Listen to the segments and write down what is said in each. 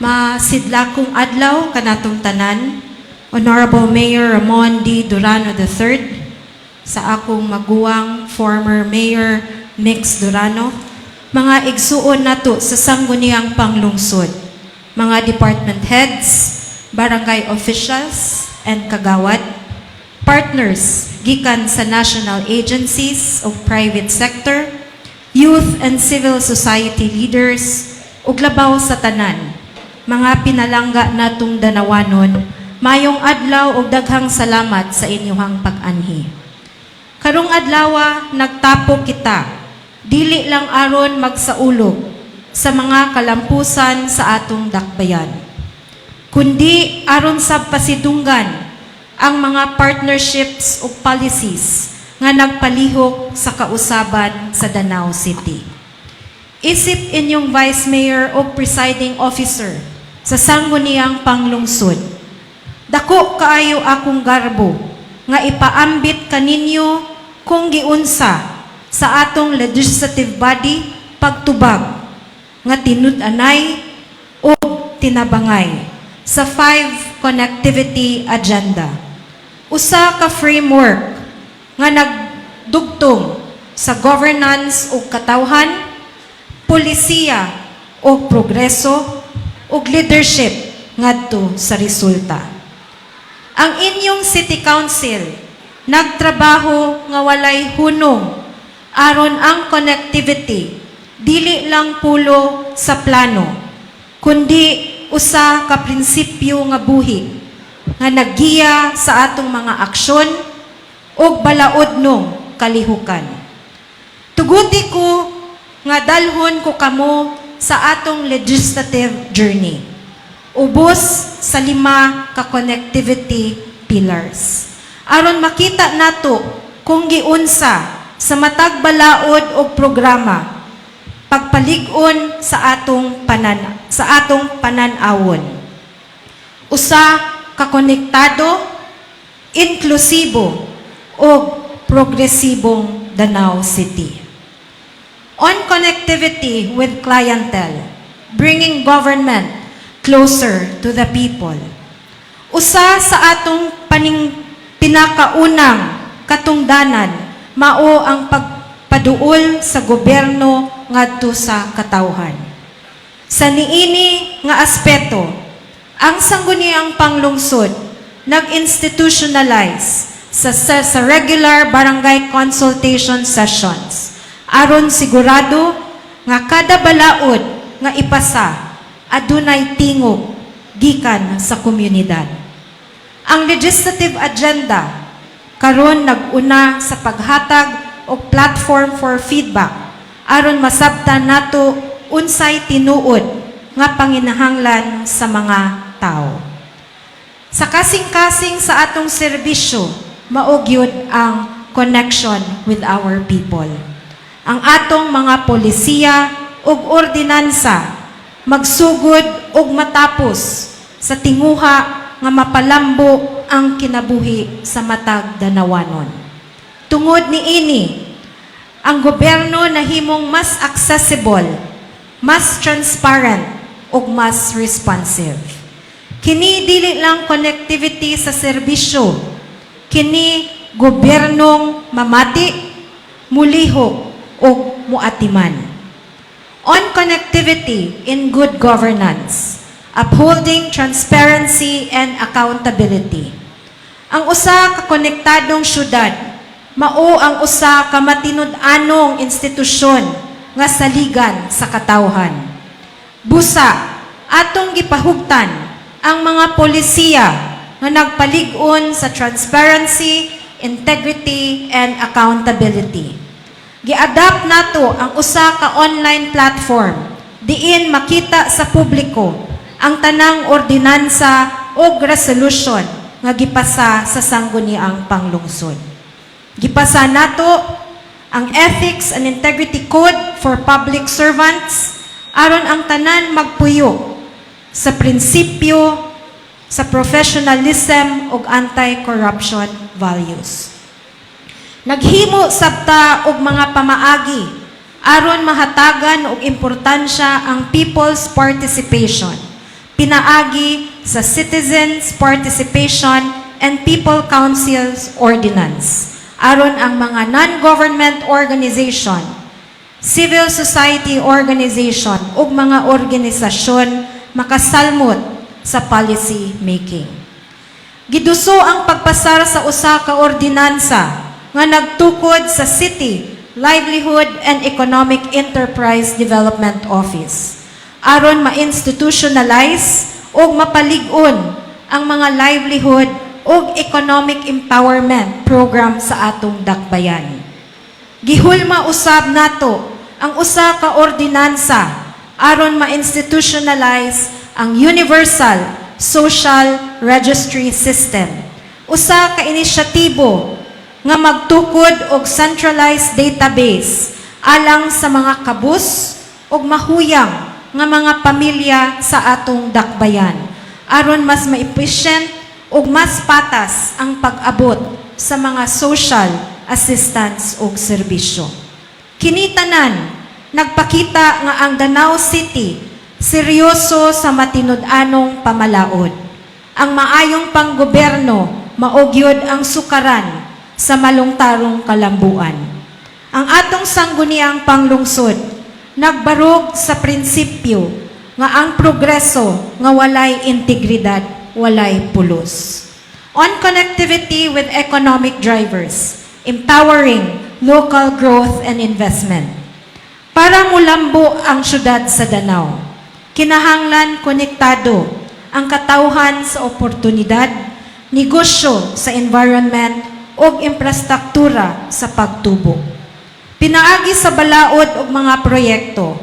Masidlakong adlaw kanatong tanan, Honorable Mayor Ramon D. Durano III, sa akong maguwang former Mayor Nix Durano, mga igsuon nato sa sangguniang panglungsod, mga department heads, barangay officials, and kagawad, partners gikan sa national agencies of private sector, youth and civil society leaders, ug labaw sa tanan, mga pinalangga natong danawanon, mayong adlaw ug daghang salamat sa inyong pag-anhi. Karong adlawa nagtapo kita, dili lang aron magsaulog sa mga kalampusan sa atong dakbayan, kundi aron sa pasidunggan ang mga partnerships o policies nga nagpalihok sa kausaban sa Danao City. Isip inyong Vice Mayor o Presiding Officer sa sangguniang panglungsod, dako kaayo akong garbo nga ipaambit kaninyo kung giunsa sa atong legislative body pagtubag nga tinud-anay o tinabangay sa 5 Connectivity Agenda. Usa ka framework nga nagdugtong sa governance o katawhan, polisiya o progreso, o leadership ngadto sa resulta. Ang inyong City Council nagtrabaho nga walay hunong aron ang connectivity dili lang pulo sa plano, kundi usa ka prinsipyo nga buhi nga naggiya sa atong mga aksyon ug balaodnong kalihukan. Tuguti ko nga dalhon ko kamo sa atong legislative journey, ubos sa 5 ka connectivity pillars, aron makita nato kung giunsa sa matag balaod og programa pagpalig-on sa atong pananawon. Usa ka konektado, inklusibo ug progresibong Danao City. On connectivity with clientele, bringing government closer to the people. Usa sa atong pinakaunang katungdanan mao ang pagpaduol sa gobyerno ngadto sa katawhan. Sa niini nga aspeto, ang sangguniang panglungsod nag-institutionalize sa regular barangay consultation sessions aron sigurado nga kada balaod nga ipasa adunay tingog gikan sa komunidad. Ang legislative agenda karon nag-una sa paghatag og platform for feedback aron masabtan nato unsay tinuod nga panginahanglan sa mga tao. Sa kasing-kasing sa atong serbisyo, mao gyud ang connection with our people. Ang atong mga polisiya ug ordinansa magsugod ug matapos sa tinguha nga mapalambo ang kinabuhi sa matag danawanon. Tungod niini, ang gobyerno nahimong mas accessible, mas transparent ug mas responsive. Kini dili lang connectivity sa serbisyo, kini gobyernong mamati, mulihok ug muatiman. On connectivity in good governance, upholding transparency and accountability. Ang usa ka konektadong syudad mao ang usa ka matinud-anong institusyon nga saligan sa katawhan. Busa atong gipahugtan ang mga polisiya nga nagpalig-on sa transparency, integrity, and accountability. Gi-adapt nato ang usa ka online platform diin makita sa publiko ang tanang ordinansa o resolution nga gipasa sa sangguniang panglungsod. Gipasa nato ang Ethics and Integrity Code for Public Servants aron ang tanan magpuyo sa prinsipyo sa professionalism ug anti-corruption values. Naghimo sabta og mga pamaagi aron mahatagan og importansya ang people's participation pinaagi sa Citizens Participation and People Councils Ordinance aron ang mga non-government organization, civil society organization ug mga organisasyon makasalmot sa policy making. Giduso ang pagpasar sa usa ka ordinansa nga nagtukod sa City Livelihood and Economic Enterprise Development Office aron ma-institutionalize o mapalig-on ang mga livelihood o economic empowerment program sa atong dakbayan. Gihulma usab nato ang usa ka ordinansa aron ma-institutionalize ang Universal Social Registry System, usa ka inisyatibo nga magtukod og centralized database alang sa mga kabus og mahuyang nga mga pamilya sa atong dakbayan aron mas ma-efficient ug mas patas ang pag-abot sa mga social assistance ug serbisyo. Kini tanan nagpakita nga ang Danao City seryoso sa matinud-anong pamalaod. Ang maayong panggobyerno maugyod ang sukaran sa malungtarong kalambuan. Ang atong sangguniang panglungsod nagbarog sa prinsipyo nga ang progreso nga walay integridad, walay pulos. On connectivity with economic drivers, empowering local growth and investment. Para mulambo ang syudad sa Danao, kinahanglan konektado ang katawhan sa oportunidad, negosyo sa environment o infrastruktura sa pagtubo. Pinaagi sa balaod og mga proyekto,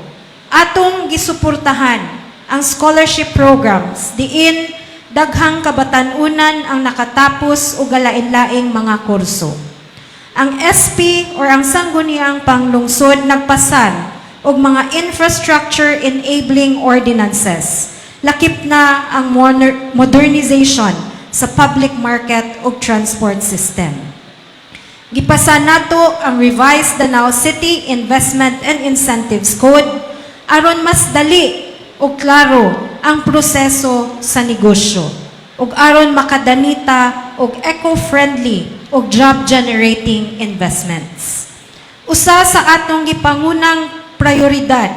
atong gisuportahan ang scholarship programs diin daghang kabatanunan ang nakatapos og galain-laing mga kurso. Ang SP or ang sangguniang panglungsod nagpasar og mga infrastructure enabling ordinances. Lakip na ang modernization sa public market ug transport system. Gipasa nato ang revised Danao City Investment and Incentives Code aron mas dali ug klaro ang proseso sa negosyo ug aron makadanita og eco-friendly ug job-generating investments. Usa sa atong gipangunang prioridad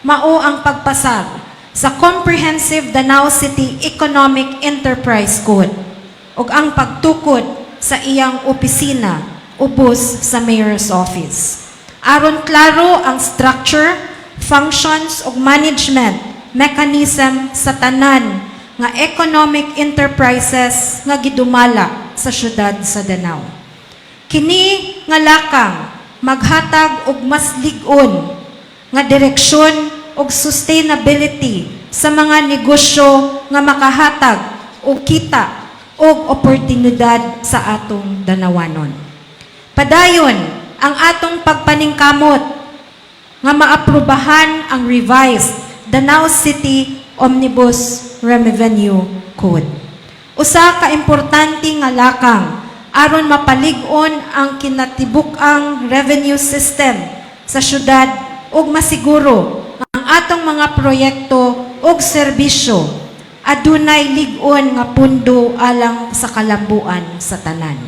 mao ang pagpasar sa Comprehensive Danao City Economic Enterprise Code ug ang pagtukod sa iyang opisina ubos sa Mayor's Office. Aron klaro ang structure, functions ug management mechanism sa tanan nga economic enterprises nga gidumala sa syudad sa Danao. Kini nga lakang maghatag og mas lig-on nga direksyon og sustainability sa mga negosyo nga makahatag og kita og oportunidad sa atong Danawanon. Padayon ang atong pagpaningkamot nga maaprubahan ang revised Danao City Omnibus Revenue Code. Usa ka importante nga lakang aron mapalig-on ang kinatibuk-ang revenue system sa syudad ug masiguro ang atong mga proyekto ug serbisyo adunay lig-on nga pundo alang sa kalambuan sa tanan.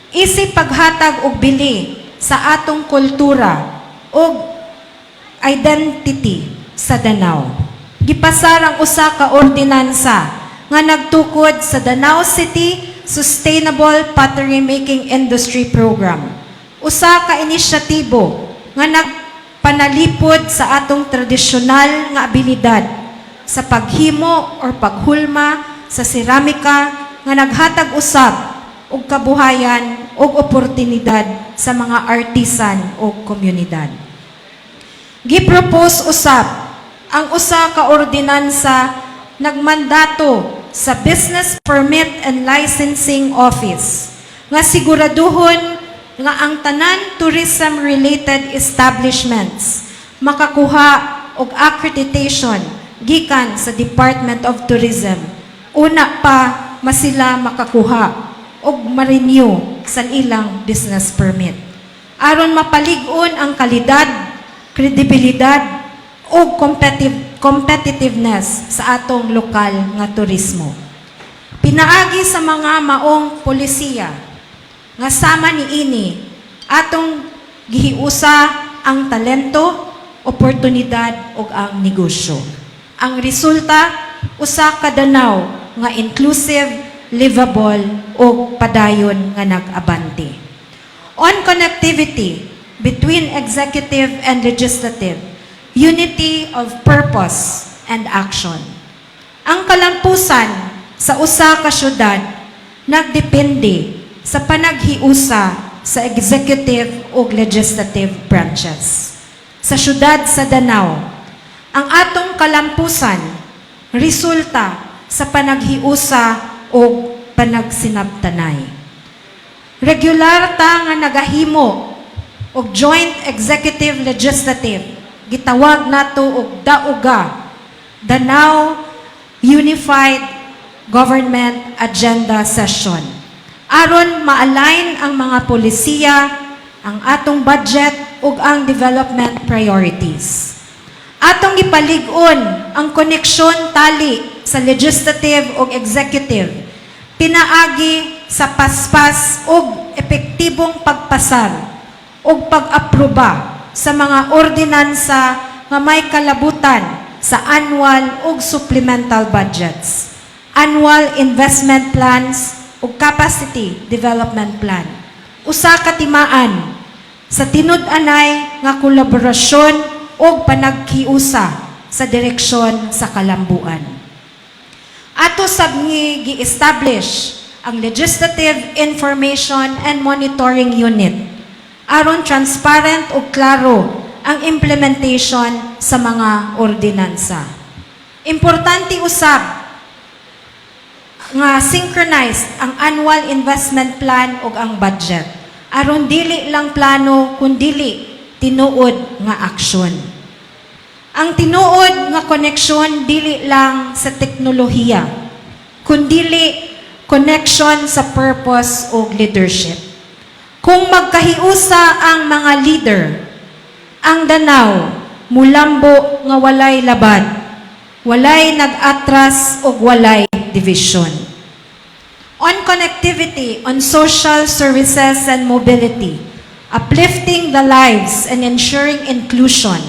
Isip paghatag og bili sa atong kultura ug identity sa Danao. Gipasar ang usa ka ordinansa nga nagtukod sa Danao City Sustainable Pottery Making Industry Program. Usa ka inisyatibo nga panalipod sa atong tradisyonal nga abilidad sa paghimo or paghulma sa seramika nga naghatag usab og kabuhayan og oportunidad sa mga artisan o komunidad. Gipropose usab ang usa ka ordinansa nagmandato sa Business Permit and Licensing Office nga siguraduhon nga ang tanan tourism-related establishments makakuha og accreditation gikan sa Department of Tourism. Una pa masila makakuha og ma-renew sa ilang business permit. Aron mapalig-on ang kalidad, kredibilidad ug competitiveness sa atong lokal nga turismo. Pinaagi sa mga maong polisiya nga sama ni ini atong gihiusa ang talento, oportunidad ug ang negosyo. Ang resulta usa ka Danau nga inclusive, livable ug padayon nga nag-abante. On connectivity between executive and legislative, unity of purpose and action. Ang kalampusan sa usa ka syudad nagdepende sa panaghiusa sa executive ug legislative branches. Sa syudad sa Danau, ang atong kalampusan resulta sa panaghiusa ug panagsinabtanay. Regular ta nga nagahimo og joint executive legislative, gitawag nato og DAUGA, Danau Unified Government Agenda Session, aron ma-align ang mga polisiya, ang atong budget ug ang development priorities. Atong gipalig-on ang koneksyon tali sa legislative ug executive, pinaagi sa paspas ug epektibong pagpasar ug pag-aproba sa mga ordinansa nga may kalabutan sa annual ug supplemental budgets, annual investment plans ug capacity development plan. Usa ka timaan sa tinud-anay nga kolaborasyon ug panagkiusa sa direksyon sa kalambuan. Ato sabngi gi-establish ang Legislative Information and Monitoring Unit aron transparent ug klaro ang implementation sa mga ordinansa. Importante usab nga synchronized ang annual investment plan ug ang budget aron dili lang plano kundi tinuod nga aksyon. Ang tinuod nga koneksyon dili lang sa teknolohiya kundi connection sa purpose ug leadership. Kung magkahiusa ang mga leader, ang Danau mulambo nga walay labad, walay nag-atras ug walay division. On connectivity, on social services and mobility, uplifting the lives and ensuring inclusion.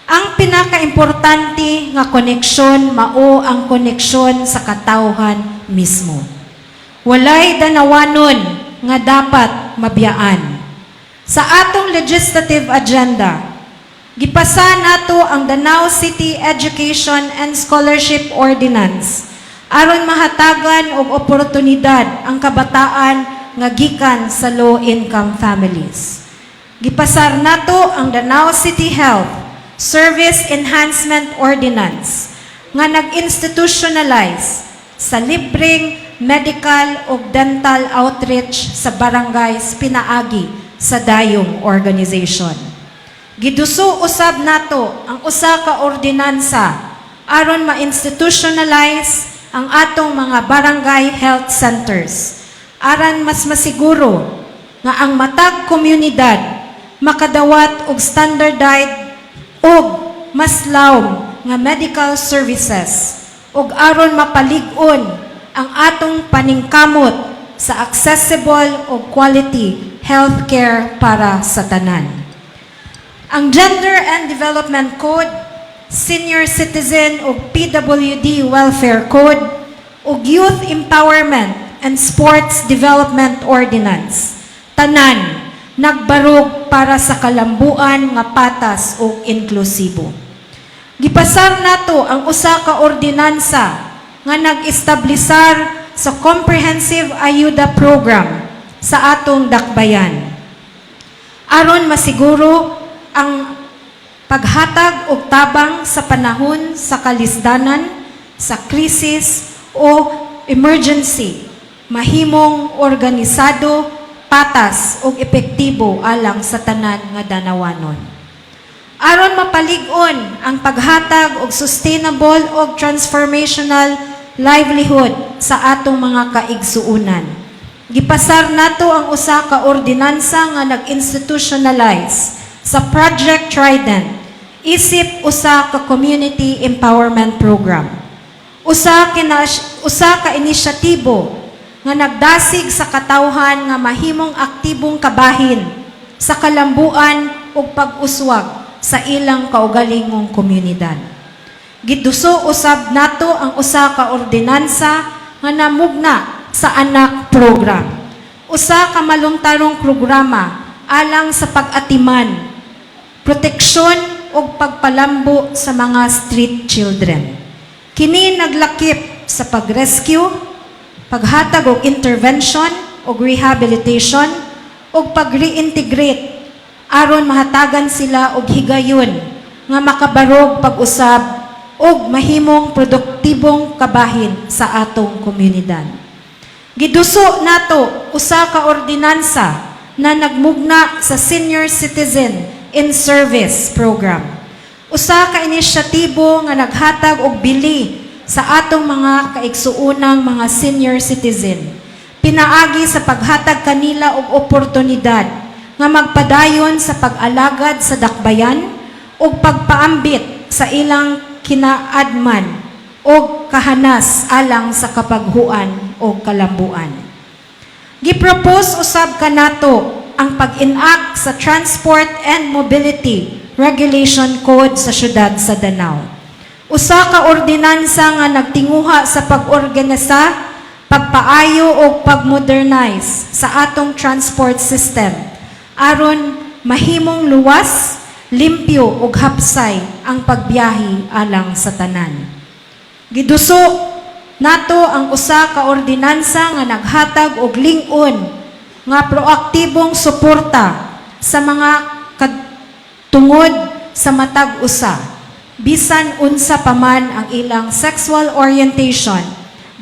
Ang pinaka-importante nga koneksyon mao ang koneksyon sa katawhan mismo. Walay danawanon nga dapat mabiyaan. Sa atong legislative agenda, gipasa nato ang Danau City Education and Scholarship Ordinance aron mahatagan og oportunidad ang kabataan nga gikan sa low-income families. Gipasar nato ang Danau City Health Service Enhancement Ordinance nga nag-institutionalize sa libreng medical o dental outreach sa barangays pinaagi sa dayong organization. Giduso usab nato ang usa ka ordinansa aron ma-institutionalize ang atong mga barangay health centers aron mas masiguro nga ang matag komunidad makadawat og standardized ug mas lawom nga medical services ug aron mapalig-on ang atong paningkamot sa accessible o quality healthcare para sa tanan. Ang Gender and Development Code, Senior Citizen o PWD Welfare Code, o Youth Empowerment and Sports Development Ordinance, tanan, nagbarog para sa kalambuan nga patas o inklusibo. Gipasar nato ang usa ka ordinansa nga nag-establisar sa Comprehensive Ayuda Program sa atong dakbayan. Aron masiguro ang paghatag og tabang sa panahon sa kalisdanan, sa krisis o emergency, mahimong organisado, patas ug epektibo alang sa tanan nga danawanon. Aron mapalig-on ang paghatag og sustainable ug transformational livelihood sa atong mga kaigsuunan. Gipasar nato ang usa ka ordinansa nga nag-institutionalize sa Project Trident, isip usa ka community empowerment program. Usa ka inisyatibo nga nagdasig sa katawhan nga mahimong aktibong kabahin sa kalambuan ug pag-uswag sa ilang kaugalingong komunidad. Giduso usab nato ang usa ka ordinansa nga namugna sa anak program. Usa ka malungtarong programa alang sa pag-atiman, proteksyon ug pagpalambo sa mga street children. Kini naglakip sa pag-rescue, paghatag og intervention ug rehabilitation ug pag-reintegrate aron mahatagan sila og higayon nga makabarog pag-usab ug mahimong produktibong kabahin sa atong komunidad. Giduso nato usa ka ordinansa na nagmugna sa Senior Citizen in Service Program. Usa ka inisyatibo nga naghatag og bili sa atong mga kaigsuunang mga senior citizen. Pinaagi sa paghatag kanila og oportunidad nga magpadayon sa pag-alagad sa dakbayan ug pagpaambit sa ilang kinaadman o kahanas alang sa kapaghuan o kalambuan. Gipropose usab kanato ang pag-enact sa Transport and Mobility Regulation Code sa syudad sa Danao. Usa ka ordinansa nga nagtinguha sa pag-organisa, pagpaayo o pag-modernize sa atong transport system aron mahimong luwas, limpyo ug hapsay ang pagbiyahe alang sa tanan. Giduso nato ang usa ka ordinansa nga naghatag og ling-on nga proaktibong suporta sa mga tungod sa matag usa bisan unsa pa man ang ilang sexual orientation,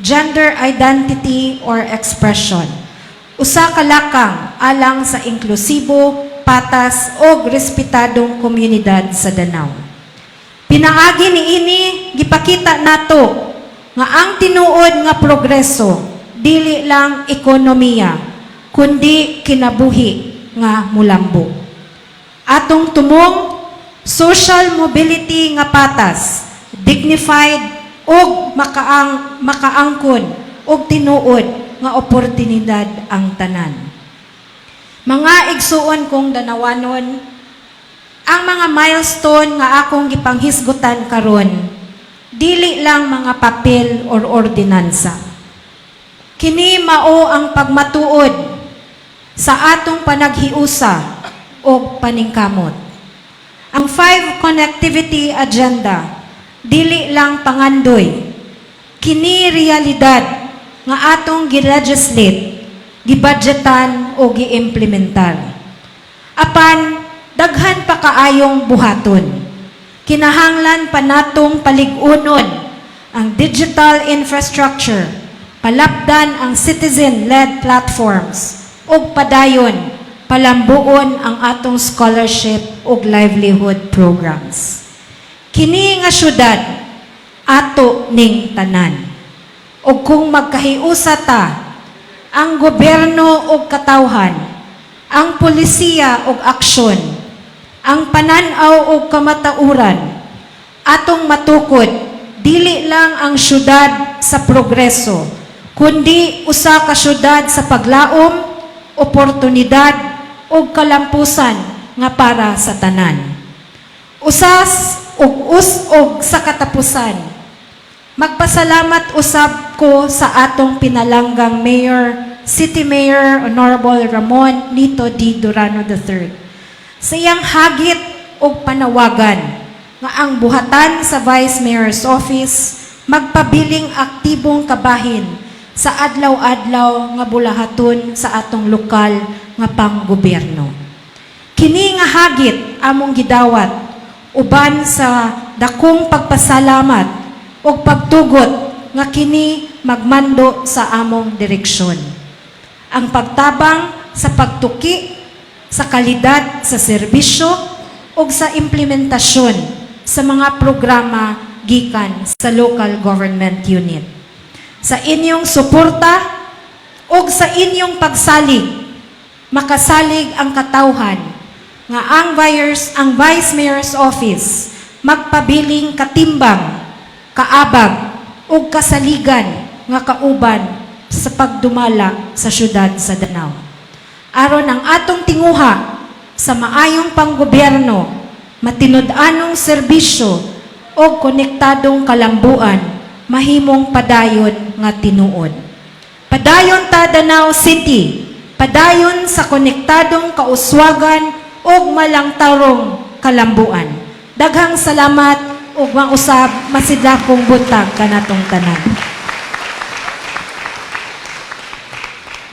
gender identity or expression. Usa ka lakang alang sa inklusibo, patas o respetadong komunidad sa Danao. Pinaagi niini gipakita nato nga ang tinuod nga progreso dili lang ekonomiya kundi kinabuhi nga mulambo. Atong tumong social mobility nga patas, dignified ug makaangkon ug tinuod nga oportunidad ang tanan. Mga igsuon kong Danawanon, ang mga milestone nga akong gipanghisgutan karon dili lang mga papel or ordinansa. Kini mao ang pagmatuod sa atong panaghiusa o paningkamot. Ang 5 Connectivity Agenda, dili lang pangandoy, kini realidad nga atong gi-legislate, gibudgetan o gi-implementar. Apan, daghan pa kaayong buhaton. Kinahanglan pa natong paligunon ang digital infrastructure, palapdan ang citizen-led platforms, ug padayon palambuon ang atong scholarship ug livelihood programs. Kini nga syudad ato ning tanan. Ug kung magkahiusa ta, ang gobyerno ug katawhan, ang polisiya ug aksyon, ang pananaw ug kamatauran, atong matukod dili lang ang syudad sa progreso, kundi usa ka syudad sa paglaom, oportunidad ug kalampusan nga para sa tanan. Usas ug sa katapusan, magpasalamat usab ko sa atong pinalanggang Mayor, City Mayor Honorable Ramon Nito D. Durano III. Sa iyang hagit ug panawagan nga ang buhatan sa Vice Mayor's Office magpabiling aktibong kabahin sa adlaw-adlaw nga bulahaton sa atong lokal nga panggobyerno. Kini nga hagit among gidawat uban sa dakong pagpasalamat o pagtugot nga kini magmando sa among direksyon. Ang pagtabang sa pagtuki sa kalidad sa serbisyo o sa implementasyon sa mga programa gikan sa local government unit. Sa inyong suporta o sa inyong pagsalig, makasalig ang katawhan nga ang Vice Mayor's Office magpabiling katimbang, kaabag, ug kasaligan nga kauban sa pagdumala sa syudad sa Danao. Aron ang atong tinguha sa maayong panggobyerno, matinud-anong serbisyo o konektadong kalambuan, mahimong padayon nga tinuod. Padayon ta Danao City, padayon sa konektadong kauswagan o malangtarong kalambuan. Daghang salamat ug mausab masidakong buntag kanatong tanan.